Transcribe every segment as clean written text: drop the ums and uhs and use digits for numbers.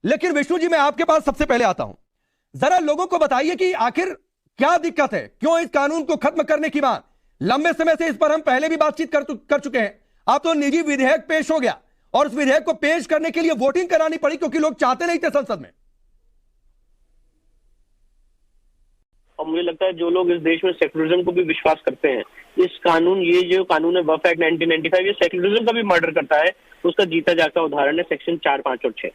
लेकिन विष्णु जी मैं आपके पास सबसे पहले आता हूं, जरा लोगों को बताइए कि आखिर क्या दिक्कत है, क्यों इस कानून को खत्म करने की मांग। लंबे समय से इस पर हम पहले भी बातचीत कर चुके हैं। अब तो निजी विधेयक पेश हो गया और उस विधेयक को पेश करने के लिए वोटिंग करानी पड़ी क्योंकि लोग चाहते नहीं थे संसद में। और मुझे लगता है जो लोग इस देश में सेकुलरिज्म को भी विश्वास करते हैं, इस कानून, ये जो कानून है वक्फ एक्ट 1995, ये सेकुलरिज्म का भी मर्डर करता है। उसका जीता जागता उदाहरण है सेक्शन 4, 5 और 6।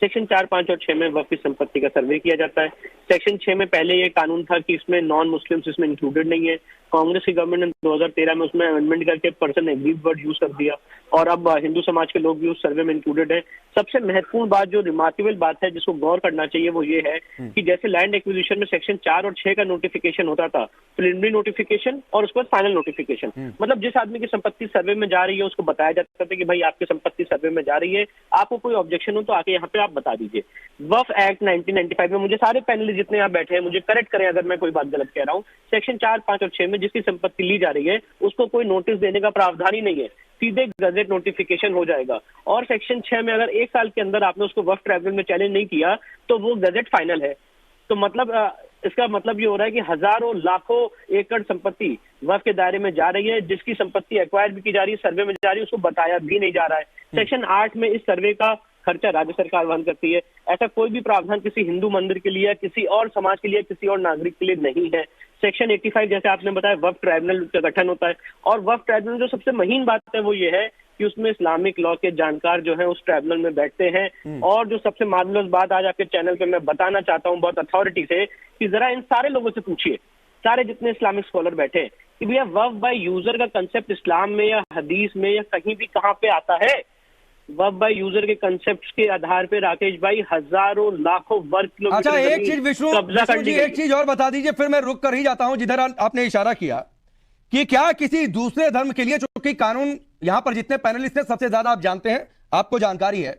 सेक्शन 4, 5 और 6 में वक्फ की संपत्ति का सर्वे किया जाता है। सेक्शन 6 में पहले ये कानून था कि इसमें नॉन मुस्लिम्स इसमें इंक्लूडेड नहीं है। कांग्रेस की गवर्नमेंट ने 2013 में उसमें अमेंडमेंट करके पर्सन एग्रीड वर्ड यूज कर दिया और अब हिंदू समाज के लोग भी उस सर्वे में इंक्लूडेड है। सबसे महत्वपूर्ण बात, जो रिमार्केबल बात है जिसको गौर करना चाहिए, वो ये है कि जैसे लैंड एक्विजिशन में सेक्शन 4 और 6 का नोटिफिकेशन होता था, प्रिलिमिनरी नोटिफिकेशन और उसके बाद फाइनल नोटिफिकेशन, मतलब जिस आदमी की संपत्ति सर्वे में जा रही है उसको बताया जाता था कि भाई आपकी संपत्ति सर्वे में जा रही है, आपको कोई ऑब्जेक्शन हो तो आके यहाँ पे आप बता दीजिए। वक्फ एक्ट 1995 में, मुझे सारे पैनलिस्ट जितने यहाँ बैठे हैं मुझे करेक्ट करें अगर मैं कोई बात गलत कह रहा हूँ, सेक्शन 4, 5 और 6 में जिसकी संपत्ति ली जा रही है उसको कोई नोटिस देने का प्रावधान ही नहीं है, सीधे गजेट नोटिफिकेशन हो जाएगा। और सेक्शन 6 में अगर 1 साल के अंदर आपने उसको वक्फ ट्राइब्यूनल में चैलेंज नहीं किया तो वो गजेट फाइनल है। तो मतलब इसका मतलब ये हो रहा है कि हजारों लाखों एकड़ संपत्ति वक्फ के दायरे में जा रही है, जिसकी संपत्ति एक्वायर भी की जा रही है, सर्वे में जा रही है, उसको बताया भी नहीं जा रहा है। सेक्शन 8 में इस सर्वे का खर्चा राज्य सरकार वहन करती है। ऐसा कोई भी प्रावधान किसी हिंदू मंदिर के लिए, किसी और समाज के लिए, किसी और नागरिक के लिए नहीं है। सेक्शन 85 जैसे आपने बताया वक्फ ट्राइब्यूनल का गठन होता है और वक्फ ट्राइब्यूनल जो सबसे महीन बात है वो ये है कि उसमें इस्लामिक लॉ के जानकार जो है उस ट्राइब्यूनल में बैठते हैं। और जो सबसे मार्वलस बात आज आपके चैनल पे मैं बताना चाहता हूँ बहुत अथॉरिटी से, कि जरा इन सारे लोगों से पूछिए, सारे जितने इस्लामिक स्कॉलर बैठे हैं, कि भैया वक्फ बाय यूजर का कंसेप्ट इस्लाम में या हदीस में या कहीं भी कहाँ पे आता है? वक्फ बाय यूजर के कंसेप्ट के आधार पे राकेश भाई हजारों लाखों वर्ग किलोमीटर। अच्छा एक चीज विष्णु जी, एक चीज और बता दीजिए, फिर मैं रुक कर ही जाता हूं जिधर आपने इशारा किया कि क्या किसी दूसरे धर्म के लिए, चूंकि कानून यहां पर जितने पैनलिस्ट हैं सबसे ज्यादा आप जानते हैं, आपको जानकारी है,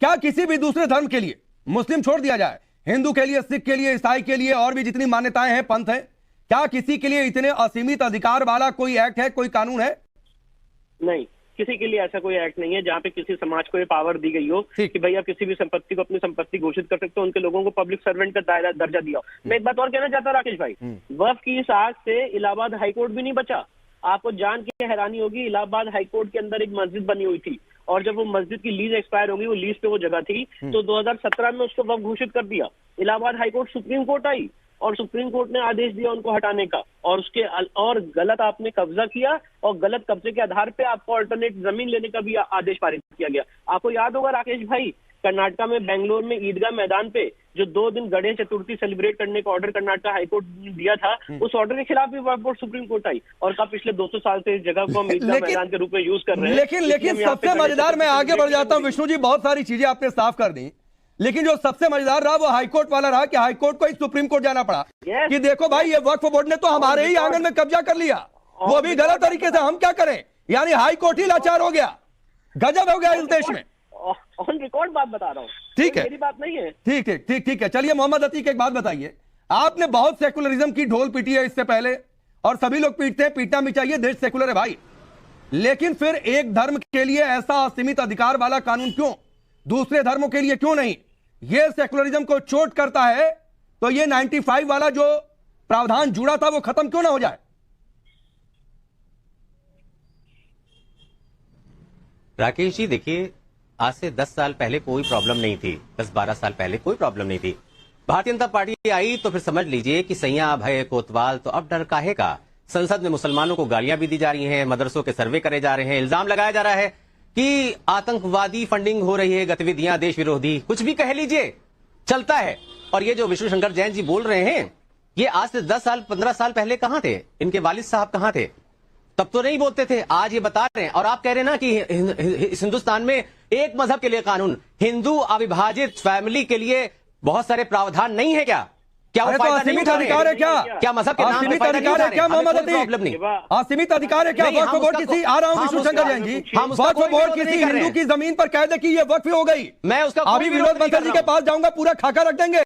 क्या किसी भी दूसरे धर्म के लिए, मुस्लिम छोड़ दिया जाए, हिंदू के लिए, सिख के लिए, ईसाई के लिए और भी जितनी मान्यताएं हैं, पंथ है, क्या किसी के लिए इतने असीमित अधिकार वाला कोई एक्ट है, कोई कानून है? नहीं, किसी के लिए ऐसा कोई एक्ट नहीं है जहां पे किसी समाज को ये पावर दी गई हो कि भाई आप किसी भी संपत्ति को अपनी संपत्ति घोषित कर सकते हो, उनके लोगों को पब्लिक सर्वेंट का दायरा दर्जा दिया। मैं एक बात और कहना चाहता हूं राकेश भाई, वक्फ की इस आग से इलाहाबाद हाईकोर्ट भी नहीं बचा। आपको जान के हैरानी होगी, इलाहाबाद हाईकोर्ट के अंदर एक मस्जिद बनी हुई थी और जब वो मस्जिद की लीज एक्सपायर होगी, वो लीज पे वो जगह थी, तो 2017 में उसको वक्फ घोषित कर दिया। इलाहाबाद हाईकोर्ट सुप्रीम कोर्ट आई और सुप्रीम कोर्ट ने आदेश दिया उनको हटाने का, और उसके और गलत आपने कब्जा किया और गलत कब्जे के आधार पे आपको अल्टरनेट जमीन लेने का भी आदेश पारित किया गया। आपको याद होगा राकेश भाई, कर्नाटका में बेंगलोर में ईदगाह मैदान पे जो 2 दिन गणेश चतुर्थी सेलिब्रेट करने का ऑर्डर कर्नाटका हाईकोर्ट ने दिया था, उस ऑर्डर के खिलाफ भी वक्फ बोर्ड सुप्रीम कोर्ट आई और कहा पिछले 200 साल से इस जगह को हम ईदगाह मैदान के रूप में यूज कर रहे हैं। लेकिन सबसे मजेदार, मैं आगे बढ़ जाता हूं विष्णु जी, बहुत सारी चीजें आपने साफ कर दी, लेकिन जो सबसे मजेदार रहा वो हाईकोर्ट वाला रहा कि हाईकोर्ट को ही सुप्रीम कोर्ट जाना पड़ा कि देखो भाई ये वक्फ बोर्ड ने तो हमारे ही आंगन में कब्जा कर लिया, वो भी गलत तरीके से, हम क्या करें? यानी हाईकोर्ट ही लाचार हो गया, गजब हो गया इस देश में। ऑन रिकॉर्ड बात बता रहा हूँ, ठीक है, मेरी बात नहीं है। ठीक है। चलिए मोहम्मद अतीक एक बात बताइए, आपने बहुत सेकुलरिज्म की ढोल पीटी है इससे पहले और सभी लोग पीटते हैं, पीटना भी चाहिए, देश सेकुलर है भाई, लेकिन फिर एक धर्म के लिए ऐसा असीमित अधिकार वाला कानून क्यों, दूसरे धर्मों के लिए क्यों नहीं? ये सेकुलरिज्म को चोट करता है तो ये 95 वाला जो प्रावधान जुड़ा था वो खत्म क्यों ना हो जाए? राकेश जी देखिए, आज से 10 साल पहले कोई प्रॉब्लम नहीं थी, 10-12 साल पहले कोई प्रॉब्लम नहीं थी। भारतीय जनता पार्टी आई तो फिर समझ लीजिए कि सैया भय कोतवाल, तो अब डर काहे का? संसद में मुसलमानों को गालियां भी दी जा रही हैं, मदरसों के सर्वे करे जा रहे हैं, इल्जाम लगाया जा रहा है कि आतंकवादी फंडिंग हो रही है, गतिविधियां देश विरोधी, कुछ भी कह लीजिए चलता है। और ये जो विष्णु शंकर जैन जी बोल रहे हैं, ये आज से 10 साल 15 साल पहले कहां थे? इनके वालिद साहब कहां थे? तब तो नहीं बोलते थे, आज ये बता रहे हैं। और आप कह रहे हैं ना कि इस हिंदुस्तान में एक मजहब के लिए कानून, हिंदू अविभाजित फैमिली के लिए बहुत सारे प्रावधान नहीं है क्या? क्या वो फायदा नहीं उठा रहे हैं? अधिकार है क्या? क्या मजहब के नाम पे असीमित अधिकार है क्या मोहम्मद अतीक? प्रॉब्लम नहीं, असीमित अधिकार है क्या? वक्फ बोर्ड किसी, आ रहा हूं विष्णु शंकर जैन जी, वक्फ बोर्ड किसी हिंदू की जमीन पर कह दे कि ये वक्फ हो गई, मैं उसका अभी विनोद बंसल जी के पास जाऊंगा, पूरा खाका रख देंगे।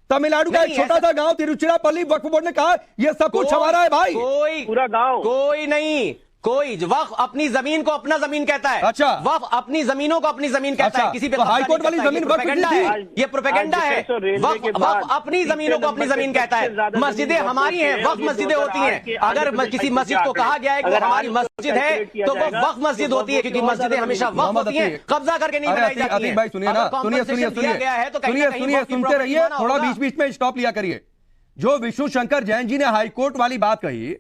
तमिलनाडु का एक छोटा सा गांव तिरुचिरापल्ली, वक्फ बोर्ड ने कहा ये सब कुछ हमारा है भाई, कोई पूरा गांव कोई नहीं, कोई वक्फ अपनी जमीन को अपना जमीन कहता है। अच्छा। वक्फ अपनी जमीनों को अपनी जमीन कहता अच्छा, है, किसी पे तो कब्जा हाई कोर्ट नहीं वाली करता। जमीन ये वक्फ प्रोपेगेंडा की है, थी। ये प्रोपेगेंडा आज है। 600 रेलवे के बाद वक्फ अपनी जमीनों को अपनी जमीन कहता है। मस्जिदें हमारी हैं, वक्फ मस्जिदें होती हैं। अगर किसी मस्जिद को कहा गया है कि वो हमारी मस्जिद है तो वो वक्फ मस्जिद होती है, क्योंकि मस्जिदें हमेशा वक्फ होती हैं, कब्जा करके नहीं बनाई जाती अतीक हैं। भाई सुनिए ना, अगर सुनिए compensation दिया गया है तो कहीं ना कहीं वक्फ की सुनते property रहिए, बना थोड़ा होगा। बीच बीच में स्टॉप लिया करिए। जो विष्णु शंकर जैन जी ने हाईकोर्ट वाली बात कही,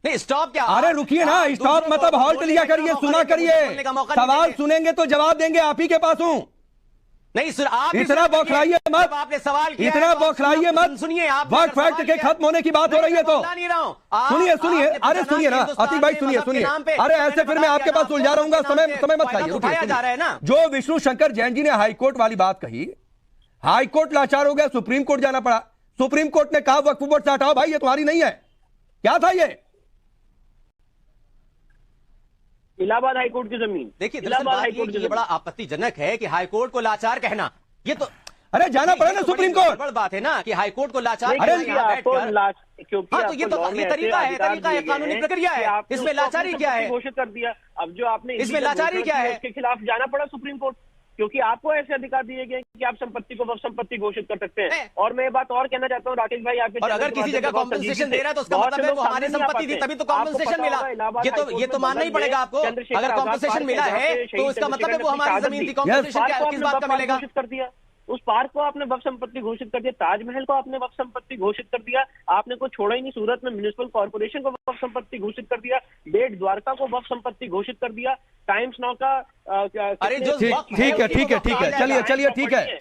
नहीं स्टॉप क्या, अरे रुकिए ना, आप स्टॉप दूसरों मतलब को हॉल्ट बोलने लिया का करिए, मौका सुना नहीं देंगे, करिए, बोलने का मौका नहीं सवाल देंगे। सुनेंगे तो जवाब देंगे, आप ही के पास हूं। नहीं सर, आप इतना बौखलाइए मत, आपने सवाल किया इतना है तो आप बौखलाइए मत। सुनिए, आप वक्फ एक्ट के खत्म होने की बात हो रही है तो नहीं रहा हूं। सुनिए सुनिए, अरे सुनिए ना अतीक भाई, सुनिए सुनिए, अरे ऐसे फिर मैं आपके पास उलझा रहूंगा, समय मत खाइए, उठाया जा रहा है ना। जो विष्णु शंकर जैन जी ने हाईकोर्ट वाली बात कही, हाईकोर्ट लाचार हो गया, सुप्रीम कोर्ट जाना पड़ा। सुप्रीम कोर्ट ने कहा वक्फ बोर्ड से हटाओ भाई, ये तुम्हारी नहीं है। क्या था ये? इलाहाबाद हाईकोर्ट की जमीन। देखिए दरअसल इलाहाबाद बात हाईकोर्ट की ये बड़ा आपत्तिजनक है कि हाईकोर्ट को लाचार कहना, ये तो अरे जाना पड़ा ना सुप्रीम कोर्ट। बड़ी बात है ना कि हाईकोर्ट को लाचार अरे कहना यहाँ बैठकर। क्योंकि हाँ, तो ये आपको तो law में ये ऐसे तरीका है, अधिकार तरीका है, दिए गए कानूनी हैं प्रक्रिया कि है। आपने इसमें उसको लाचारी अपनी क्या संपत्ति है? घोषित कर दिया। अब जो आपने इसमें लाचारी क्या है? उसके खिलाफ जाना पड़ा सुप्रीम कोर्ट, क्योंकि आपको ऐसे अधिकार दिए गए कि आप संपत्ति को वक्फ संपत्ति घोषित कर सकते हैं। और मैं ये बात और कहना चाहता हूँ राकेश भाई, आपके और अगर किसी जगह कॉम्पनसेशन दे रहा है तो उसका मतलब है वो हमारी संपत्ति थी, तभी तो कॉम्पनसेशन मिला। ये तो मानना ही पड़ेगा आपको। अगर कॉम्पनसेशन मिला है तो इसका मतलब है वो हमारी जमीन थी। कॉम्पनसेशन किस बात का मिलेगा? घोषित कर दिया, उस पार्क को आपने वक्फ संपत्ति घोषित कर दिया, ताजमहल को आपने वक्फ संपत्ति घोषित कर दिया, आपने कुछ छोड़ा ही नहीं। सूरत में म्युनिसिपल कॉर्पोरेशन को वक्फ संपत्ति घोषित कर दिया, बेट द्वारका को वक्फ संपत्ति घोषित कर दिया, टाइम्स नाउ का अरे जो ठीक है, चलिए ठीक है।